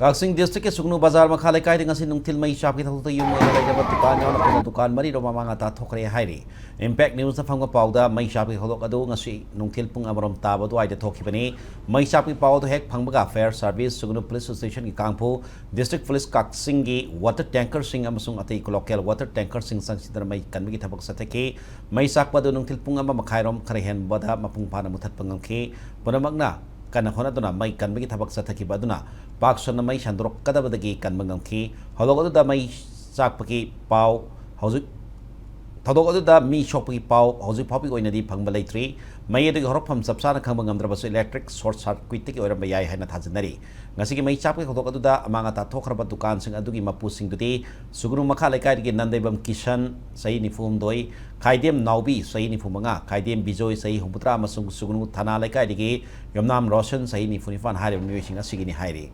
Kakching Dist ke Sugnu Bazaar Makha Leikai ngasi nungtil mai shop ki thau yum lai jabat dukan yaw na dukan mari ro mamanga ta thokre hairi impact news na phangwa pauda mai shop ki holok adu ngasi nungtil pung amarom ta badu ai de thokhi bani mai shop ki pauda hek phangbaga fair service Sugnu police station ki kangphu district police Kakching gi water tanker sing amasung atei local water tanker sing sang sidar mai kanmi ki thabak sathake mai sak padu nungtil pung ama makhairom khare hen bada mapung phana muthat pangangkhe punamakna kana hona duna mai kan bagi thabak sathaki baduna pak sonna mai shandrok kada badagi kan mangam-khi holog adu da mai sak paki pau haujuk thodok adu da mi shop paki pau haujuk phapi oina di phangba leitri mai adu horok pham sapsana khangba ngamdra basu electric short circuit ki oira bayai haina thajanari ngasi ki mai chap ki thodok adu da amanga ta thokraba dukan sing adu gi mapu sing dudi Sugnu Makha Leikai gi nandaibam Kishan sai nifum doi Kaidem Naubi sai nifumanga Kaidem Bijoy sai humputra amasung Sugnu Thana Leikai gi yomnam Roshan sai nifunifan haire mi sing asigini haire